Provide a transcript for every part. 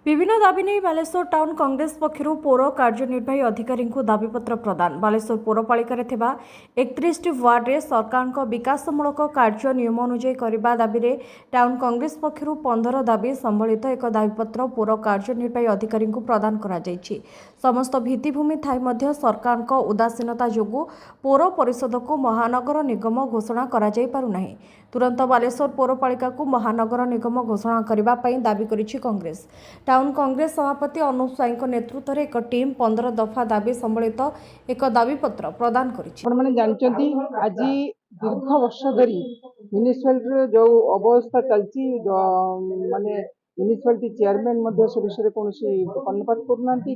विभिन्न दाबी नहीं बालेश्वर टाउन कांग्रेस पक्षर पौर कार्यनिर्वाही अधिकारी दाबीपत्र प्रदान। बालेश्वर पौरपालिका 31 वार्ड सरकार विकासमूलक कार्य नियम अनुଯାୟୀ करने दाबी टाउन कांग्रेस पक्षर 15 दाबी सम्बलित एक दाबीपत्र पौर कार्यनिर्वाही अधिकारी प्रदान करा जायछि। समस्त भित्तिभूमि थाई मध्य सरकार उदासीनता जोगु पौर परिषद को महानगर निगम घोषणा करा जाय पारु नाही। तुरंत बालेश्वर पौरपालिका को महानगर निगम घोषणा करबा पई दाबी करिछि कांग्रेस। टाउन कांग्रेस सभापति अनुप स्वाईं नेतृत्व में एक टीम 15 दफा दाबी सम्बलित एक दाबीपत्र प्रदान करिछि। जानते आज दीर्घ वर्ष धरी म्यूनिसिपालिटी जो अवस्था चलती माने म्यूनिसिपालिटी चेयरमैन से विषय कौन कर्णपात करना कि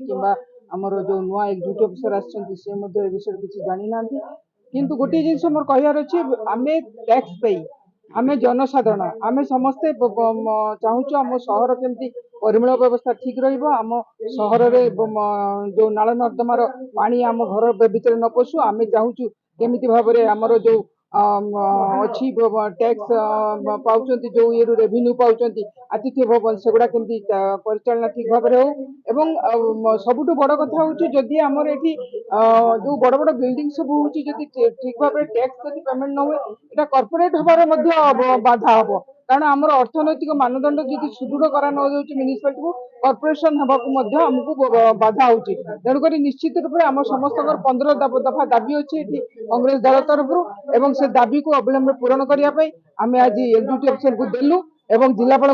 आमर जो नुआ एग्जीक्यूटिव अफिसर आसे विषय किसी जानी ना किंतु गोटे जिन मोर कहार अच्छे आम टैक्स पे आम जनसाधारण आम समस्ते चाहूँ आम सहर केमती परिमल व्यवस्था ठीक रम सहर जो नाल नर्दमार पानी आम घर भीतर न पशु आम चाहूँ केमी भाव में आमर जो अच्छी टैक्स पाँच जो ये रेवेन्यू पाँच आतिथ्य भवन सेगुड़ा केमती परिचालना ठीक भाव में हो सबुठ बड़ कथा हूँ जदि आमर ये जो बड़ बड़ बिल्डिंग सब हूँ ठीक भाव में टैक्स जब पेमेंट न हुए कॉर्पोरेट हबार बाधा हम कारण आमर अर्थनैतिक मानदंड जब सुदृढ़ करा न म्यूनिसिपालिटी को कॉर्पोरेशन होगा आमको बाधा हो तेणुक निश्चित रूप से आम समस्त 15 दफा दाबी अच्छी कांग्रेस दल तरफ से दाबी को अविलंब पूरण करने आम आज एग्जीक्यूटिव अफिसर को देलु एवं जिलापाल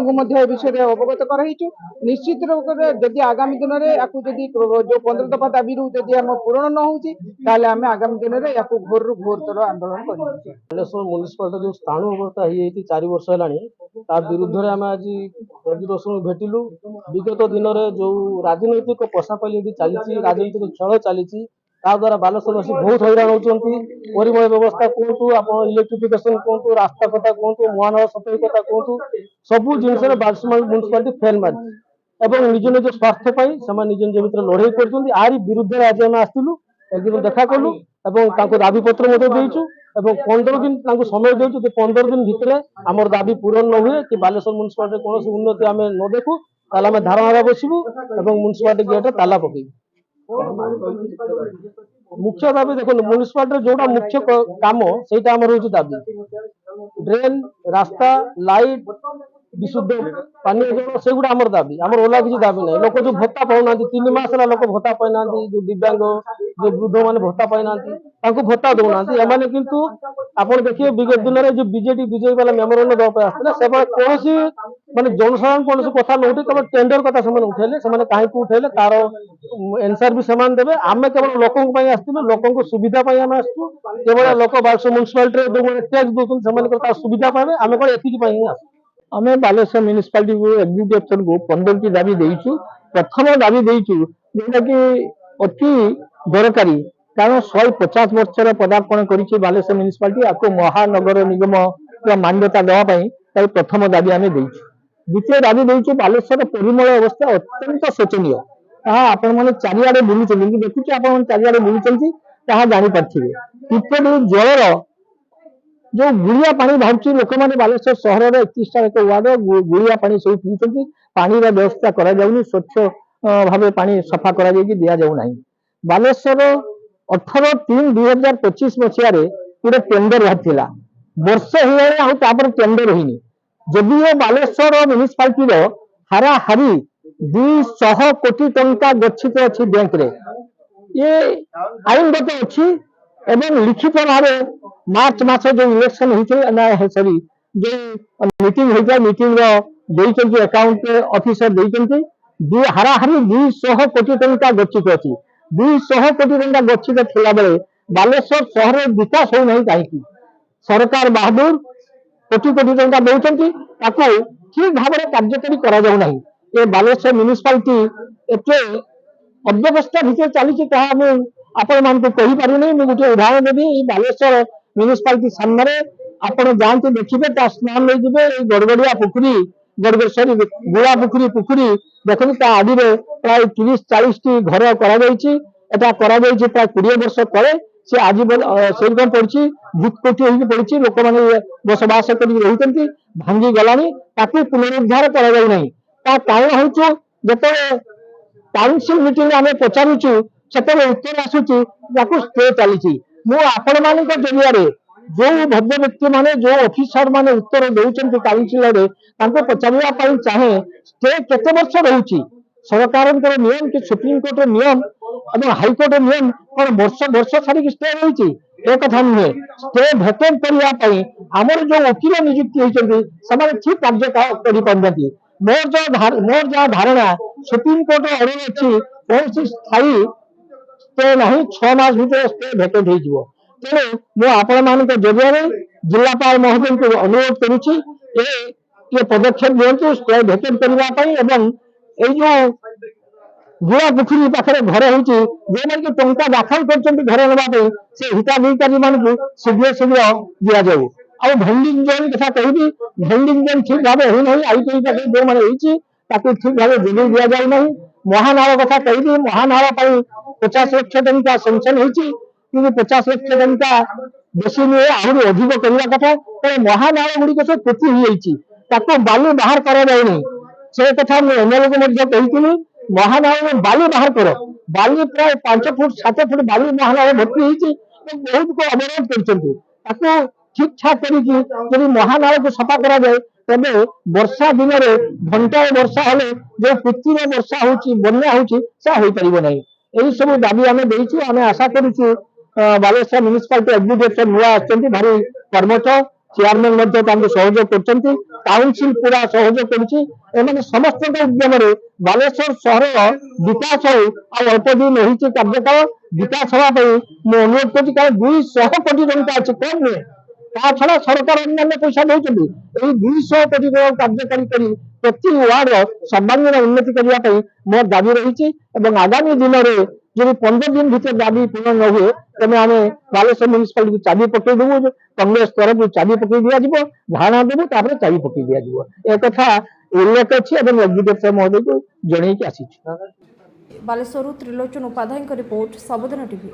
विषय अवगत कराइचु। निश्चित रूप से जदि आगामी दिन में जो 15 दफा दाबी जदि आम पूरण न होते आम आगामी दिन में घोर रु घोरतर आंदोलन कर म्यूनिसिपालिटी जो स्थाणु अवस्था हो 4 वर्ष है विरुद्ध में आम आज परिदर्शन भेटिलु। विगत दिन में जो राजनैतिक पशापाली चली राजनैतिक खेल चली द्वारा बालेश्वरवासी बहुत हैरान होती परिमल व्यवस्था कहतु आप इलेक्ट्रिफिकेशन कहतु रास्ता कथा कहतु महानगर सफाई कथा कहतु सबू जिन म्यूनिसिपालिटी फेल मारी निज निज स्वार्थ निज निज भितर लड़ाई कर विरुद्ध आज आम आसलु एक दिन देखा कलु दाबी पत्र देचु 15 दिन समय देचु 15 दिन भितर आमर दाबी पूरण न हुए कि बालेश्वर म्यूनिसिपालिटी कौन उन्नति आम न देखू आम धारणा बसबू म्यूनिसिपालिटी गेट ताला पकईबू। मुख्य दाबी देखो म्यूनिसिपालिटी जोड़ा मुख्य काम से दाबी ड्रेन रास्ता लाइट विशुद्ध पानी जल से गुड़ा आमर दाबी आमर ओला किसी दाबी ना लोक जो भत्ता पाऊना 3 मास लोक भत्ता पाईना जो दिव्यांग जो वृद्ध मैंने भत्ता पाईना भत्ता दौना एम किंतु आप देखिए विगत दिन में जो बीजेडी वाला मेमोरेंडम देवाई आसते से कौन माने जनसाधारण कौन कथा न उठे केवल टेंडर कथा से उठेले से कहीं उठेले तार एनसर भी से देवे आम केवल लोकों आसलु लोकों सुविधा आम आसू केवल लोक बालेश्वर म्यूनिसिपालिटी जो मैंने टैक्स दौरान से सुविधा पाए आम कौन एतिक आम बालेश्वर म्यूनिसिपालिटी को एग्जीक्यूटिव अफिसर को 15 की दाबी देचु। प्रथम दाबी देचु जोटा कि अति दरकारी कारण 150 वर्ष पदार्पण कर बालेश्वर म्यूनिसिपालिटी आपको महानगर निगम मान्यता देवाई प्रथम दाबी आम देचु। द्वितीय दाबी देचु बालेश्वर परिमल अवस्था अत्यंत शोचनीय आपण मैंने चारिआडे बुलूँ देखुचे आप चारिआडे बुलूँ जापारे इत्यादि जलर जो गुड़िया पानी बाहर लोक मैंने बालेश्वर सहर 31टा एक वार्ड गुड़िया पानी सब पीछे पानी व्यवस्था कर स्वच्छ भाव पानी सफा कर दि जाऊना। बालेश्वर 18/3/2025 मसीह गोटे टेंडर बाहर वर्ष हो टेंडर होनी जदिव बालेश्वर म्यूनिसिपालिटी हाराहारी 200 कोटी टंका गच्छित अच्छी बैंक रे ये आईनगत अच्छी एवं लिखित भाव मार्च मास जो इलेक्शन होती सॉरी जो मीटिंग होता मीटिंग अकाउंट ऑफिसर हाराहारी 200 कोटी टंका गच्छित अच्छी 200 कोटी टंका गच्छित थिला बेले बालेश्वर शहर विकास होना कहीं सरकार बहादुर कोटी कोटी टंका दौरान ठीक भाव में कार्यकारी करा जाऊ नहीं। ये बालेश्वर म्यूनिसिपालिटी एते अव्यवस्था भितर चली आपण मान कही पारे मुझे गोटे उदाहरण देवी बालेश्वर म्यूनिसिपालिटी सामने आपण जाते देखिए स्नान नहीं जी गड़गड़िया पुखरी गड़गड़ सॉरी गुड़ा पुखरी पुखरी देखते आदि प्राय 30-40 टी घर प्राय 20 वर्ष तले से आज से पड़ी भूतकोटी पड़ी लोक मैंने बसवास कर भांगी गलानी पुनरुद्धार करा कारण हूँ যেতে কাউন্ସିଲ মিଟିଂ ଆମେ ପଚାରୁଛୁ ସେତେବେଳେ ଉତ୍ତର ଆସୁଛି ତାକୁ ଷ୍ଟେ ଚାଲିଛି। ମୁଁ ଆପଣମାନଙ୍କ ଜରିଆରେ ଯୋଉ ଭଦ୍ର ବ୍ୟକ୍ତି ମାନେ ଯୋଉ ଅଫିସର ମାନେ ଉତ୍ତର ଦେଉଛନ୍ତି କାଉନସିଲରେ ତାଙ୍କୁ ପଚାରିବା ପାଇଁ ଚାହେଁ ଷ୍ଟେ କେତେ ବର୍ଷ ରହୁଛି? ସରକାରଙ୍କର ନିୟମ କି ସୁପ୍ରିମକୋର୍ଟର ନିୟମ ଏବଂ ହାଇକୋର୍ଟର ନିୟମ କଣ ବର୍ଷ ବର୍ଷ ଛାଡିକି ଷ୍ଟେ ରହୁଛି? ଏ କଥା ନୁହେଁ। ଷ୍ଟେ ଭେକେଣ୍ଟ କରିବା ପାଇଁ ଆମର ଯୋଉ ଓକିଲ ନିଯୁକ୍ତି ହୋଇଛନ୍ତି ସେମାନେ ଠିକ କାର୍ଯ୍ୟ କରିପାରୁନାହାନ୍ତି। ମୋର ଯାହା ଧାରଣା ସୁପ୍ରିମକୋର୍ଟର ଅର୍ଡର ଅଛି କୌଣସି ସ୍ଥାୟୀ ଷ୍ଟେ ନାହିଁ, 6 ମାସ ଭିତରେ ଷ୍ଟେ ଭେକେଣ୍ଟ ହେଇଯିବ। ତେଣୁ ମୁଁ ଆପଣମାନଙ୍କ ଜରିଆରେ ଜିଲ୍ଲାପାଳ ମହୋଦୟଙ୍କୁ ଅନୁରୋଧ କରୁଛି ଏ ପଦକ୍ଷେପ ନିଅନ୍ତୁ ଷ୍ଟେ ଭେକେଣ୍ଟ କରିବା ପାଇଁ ଏବଂ ଏଇ ଯୋଉ ଗୁଆ ପୋଖରୀ ପାଖରେ ଘର ହେଉଛି ଯେଉଁମାନେ ଟଙ୍କା ଦାଖଲ କରିଛନ୍ତି ଘର ନେବା ପାଇଁ ସେ ହିତାଧିକାରୀ ମାନଙ୍କୁ ଶୀଘ୍ର ଶୀଘ୍ର ଦିଆଯାଉ। ଆଉ ଭେଣ୍ଡିଂ ଜୋନ୍ କଥା କହିବି, ଭେଣ୍ଡିଂ ଜୋନ୍ ଠିକ ଭାବେ ହୋଇନାହିଁ। ଆଇଟି ପାଖରେ ଯେଉଁମାନେ ହେଇଛି ତାକୁ ଠିକ ଭାବେ ଯୋଗାଇ ଦିଆଯାଉ ନାହିଁ। ମହାନାଳ କଥା କହିବି, ମହାନାଳ ପାଇଁ 50 ଲକ୍ଷ ଟଙ୍କା ସେଂସନ ହେଇଛି କିନ୍ତୁ 50 ଲକ୍ଷ ଟଙ୍କା ବେଶୀ ନୁହେଁ, ଆହୁରି ଅଧିକ କରିବା କଥା। ତେଣୁ ମହାନାଳ ଗୁଡିକ ସବୁ ପୋତି ହେଇଯାଇଛି, ତାକୁ ବାଲି ବାହାର କରାଯାଉନି। ସେ କଥା ମୁଁ ଏମଏଲଏକୁ ମଧ୍ୟ କହିଥିଲି ମହାନାଳରୁ ବାଲି ବାହାର କର। ବାଲି ପ୍ରାୟ 5 ଫୁଟ 7 ଫୁଟ ବାଲି ମହାନାଳ ଭର୍ତ୍ତି ହେଇଛି ଏବଂ ବହୁତ ଅବରୋଧ କରିଛନ୍ତି। ତାକୁ ଠିକ ଠାକ କରିକି ଯଦି ମହାନାଳକୁ ସଫା କରାଯାଏ ତେବେ ବର୍ଷା ଦିନରେ ଘଣ୍ଟାଏ ବର୍ଷା ହେଲେ ଯୋଉ କୃତ୍ରିମ ବର୍ଷା ହଉଛି ବନ୍ୟା ହଉଛି ସେ ହୋଇପାରିବ ନାହିଁ। ଏହି ସବୁ ଦାବି ଆମେ ଦେଇଛୁ। ଆମେ ଆଶା କରୁଛୁ ବାଲେଶ୍ୱର ମ୍ୟୁନିସିପାଲିଟି ଏକ୍ଜିକ୍ୟୁଟିଭ ନୂଆ ଆସିଛନ୍ତି, ଭାରି କର୍ମଠ, ଚେୟାରମ୍ୟାନ ମଧ୍ୟ ତାଙ୍କୁ ସହଯୋଗ କରୁଛନ୍ତି, କାଉନସିଲ ପୁରା ସହଯୋଗ କରୁଛି। ଏମାନେ ସମସ୍ତଙ୍କ ଉଦ୍ୟମରେ ବାଲେଶ୍ୱର ସହରର ବିକାଶ ହଉ। ଆଉ ଅଳ୍ପ ଦିନ ରହିଛି କାର୍ଯ୍ୟକାଳ, ବିକାଶ ହେବା ପାଇଁ ମୁଁ ଅନୁରୋଧ କରୁଛି। କାରଣ 200 କୋଟି ଟଙ୍କା ଅଛି, କମ୍ ନୁହେଁ। ତା ଛଡା ସରକାର ଅନ୍ୟାନ୍ୟ ପଇସା ଦଉଛନ୍ତି। ଏହି 200 କୋଟି ଟଙ୍କା କାର୍ଯ୍ୟକାରୀ କରି ପ୍ରତି ୱାର୍ଡର ସର୍ବାଙ୍ଗୀନ ଉନ୍ନତି କରିବା ପାଇଁ ମୋର ଦାବି ରହିଛି ଏବଂ ଆଗାମୀ ଦିନରେ ଯଦି 15 ଦିନ ଭିତରେ ଦାବି ପୂରଣ ନ ହୁଏ ତେବେ ଆମେ ବାଲେଶ୍ୱର ମ୍ୟୁନିସିପାଲିଟିକୁ ଚାବି ପକେଇ ଦେବୁ। କଂଗ୍ରେସ ତରଫରୁ ଚାବି ପକେଇ ଦିଆଯିବ, ଧାରଣା ଦେବୁ, ତାପରେ ଚାବି ପକେଇ ଦିଆଯିବ। ଏ କଥା ଉଲ୍ଲେଖ ଅଛି ଏବଂ ଏକ୍ଜିକ୍ୟୁଟିଭ ମହୋଦୟକୁ ଜଣେଇକି ଆସିଛୁ। ବାଲେଶ୍ୱରରୁ ତ୍ରିଲୋଚନ ଉପାଧ୍ୟାୟଙ୍କ ରିପୋର୍ଟ, ସବୁଦିନ ଟିଭି।